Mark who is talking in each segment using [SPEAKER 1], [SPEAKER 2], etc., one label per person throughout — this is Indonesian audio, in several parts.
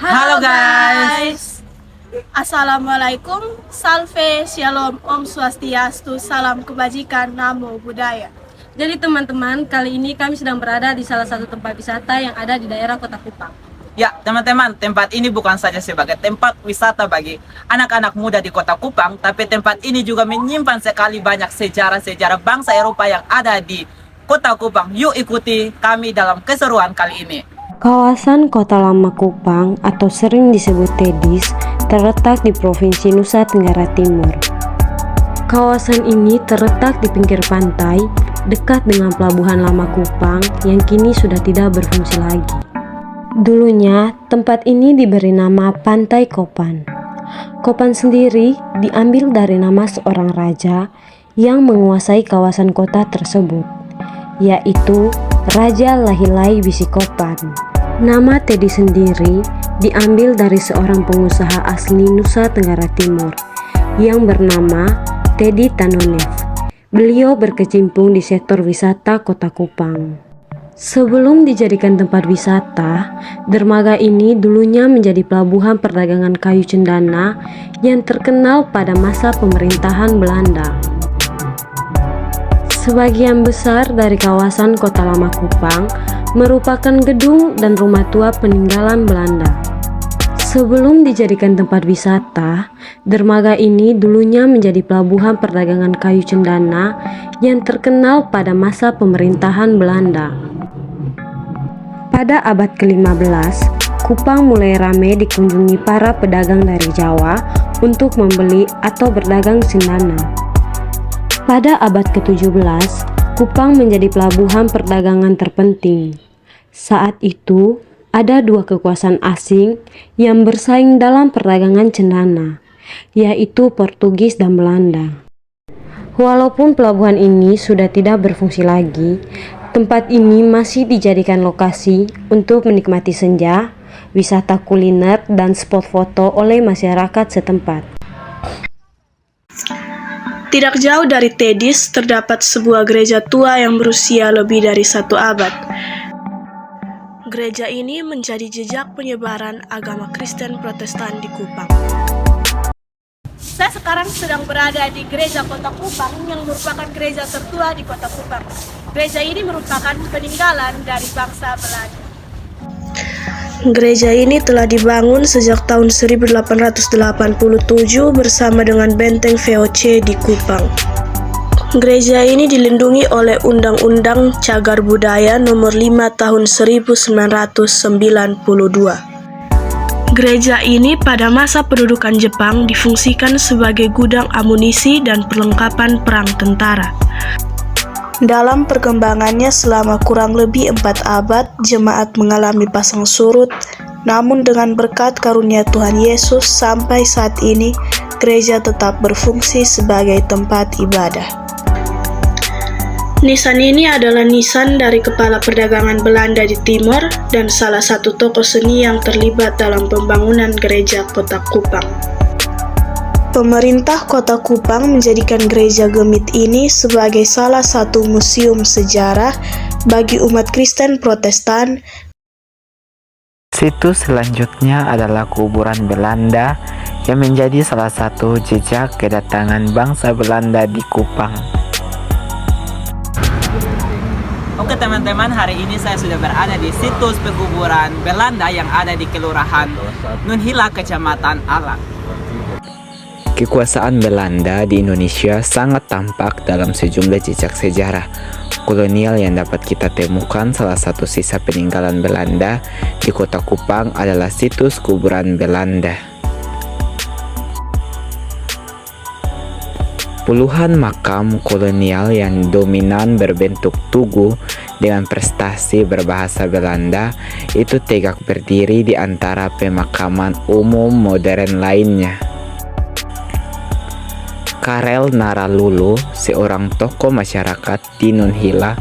[SPEAKER 1] Halo guys.
[SPEAKER 2] Assalamualaikum, salve, shalom, om swastiastu, salam kebajikan, namo buddhaya.
[SPEAKER 1] Jadi teman-teman, kali ini kami sedang berada di salah satu tempat wisata yang ada di daerah Kota Kupang.
[SPEAKER 3] Ya, teman-teman, tempat ini bukan saja sebagai tempat wisata bagi anak-anak muda di Kota Kupang, tapi tempat ini juga menyimpan sekali banyak sejarah-sejarah bangsa Eropa yang ada di Kota Kupang. Yuk ikuti kami dalam keseruan kali ini.
[SPEAKER 4] Kawasan Kota Lama Kupang atau sering disebut Tedis terletak di Provinsi Nusa Tenggara Timur. Kawasan ini terletak di pinggir pantai, dekat dengan Pelabuhan Lama Kupang yang kini sudah tidak berfungsi lagi. Dulunya, tempat ini diberi nama Pantai Kopan. Kopan sendiri diambil dari nama seorang raja yang menguasai kawasan kota tersebut, yaitu Raja Lahilai Bisikopan. Nama Teddy sendiri diambil dari seorang pengusaha asli Nusa Tenggara Timur yang bernama Teddy Tanonev. Beliau berkecimpung di sektor wisata Kota Kupang. Sebelum dijadikan tempat wisata, dermaga ini dulunya menjadi pelabuhan perdagangan kayu cendana yang terkenal pada masa pemerintahan Belanda. Sebagian besar dari kawasan Kota Lama Kupang merupakan gedung dan rumah tua peninggalan Belanda. Sebelum dijadikan tempat wisata, dermaga ini dulunya menjadi pelabuhan perdagangan kayu cendana yang terkenal pada masa pemerintahan Belanda. Pada abad ke-15, Kupang mulai ramai dikunjungi para pedagang dari Jawa untuk membeli atau berdagang cendana. Pada abad ke-17, Kupang menjadi pelabuhan perdagangan terpenting. Saat itu, ada dua kekuasaan asing yang bersaing dalam perdagangan cendana, yaitu Portugis dan Belanda. Walaupun pelabuhan ini sudah tidak berfungsi lagi, tempat ini masih dijadikan lokasi untuk menikmati senja, wisata kuliner, dan spot foto oleh masyarakat setempat.
[SPEAKER 2] Tidak jauh dari Tedis terdapat sebuah gereja tua yang berusia lebih dari 1 abad. Gereja ini menjadi jejak penyebaran agama Kristen Protestan di Kupang. Saya sekarang sedang berada di gereja Kota Kupang yang merupakan gereja tertua di Kota Kupang. Gereja ini merupakan peninggalan dari bangsa Belanda. Gereja ini telah dibangun sejak tahun 1887 bersama dengan benteng VOC di Kupang. Gereja ini dilindungi oleh Undang-Undang Cagar Budaya Nomor 5 Tahun 1992. Gereja ini pada masa pendudukan Jepang difungsikan sebagai gudang amunisi dan perlengkapan perang tentara. Dalam perkembangannya selama kurang lebih 4 abad, jemaat mengalami pasang surut, namun dengan berkat karunia Tuhan Yesus sampai saat ini, gereja tetap berfungsi sebagai tempat ibadah. Nisan ini adalah nisan dari kepala perdagangan Belanda di Timor dan salah satu tokoh seni yang terlibat dalam pembangunan gereja Kota Kupang. Pemerintah Kota Kupang menjadikan gereja Gemit ini sebagai salah satu museum sejarah bagi umat Kristen Protestan.
[SPEAKER 5] Situs selanjutnya adalah kuburan Belanda yang menjadi salah satu jejak kedatangan bangsa Belanda di Kupang.
[SPEAKER 3] Oke teman-teman, hari ini saya sudah berada di situs pekuburan Belanda yang ada di Kelurahan Nunhila, Kecamatan Alak.
[SPEAKER 5] Kekuasaan Belanda di Indonesia sangat tampak dalam sejumlah jejak sejarah kolonial yang dapat kita temukan. Salah satu sisa peninggalan Belanda di Kota Kupang adalah situs kuburan Belanda. Puluhan makam kolonial yang dominan berbentuk tugu dengan prestasi berbahasa Belanda itu tegak berdiri di antara pemakaman umum modern lainnya. Karel Naralulu, seorang tokoh masyarakat di Nunhila,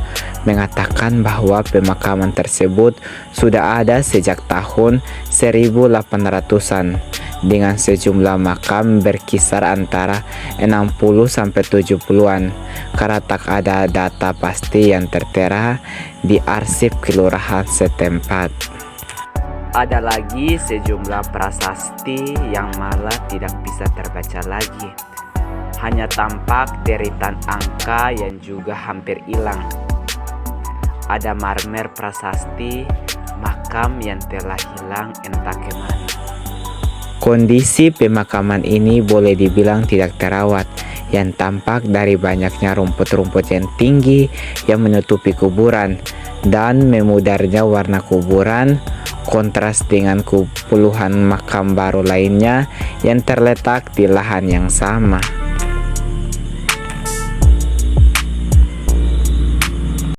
[SPEAKER 5] mengatakan bahwa pemakaman tersebut sudah ada sejak tahun 1800-an dengan sejumlah makam berkisar antara 60-70-an karena tak ada data pasti yang tertera di arsip kelurahan setempat. Ada lagi sejumlah prasasti yang malah tidak bisa terbaca lagi. Hanya tampak deretan angka yang juga hampir hilang. Ada marmer prasasti makam yang telah hilang entah kemana. Kondisi pemakaman ini boleh dibilang tidak terawat, yang tampak dari banyaknya rumput-rumput yang tinggi yang menutupi kuburan dan memudarnya warna kuburan, kontras dengan puluhan makam baru lainnya yang terletak di lahan yang sama.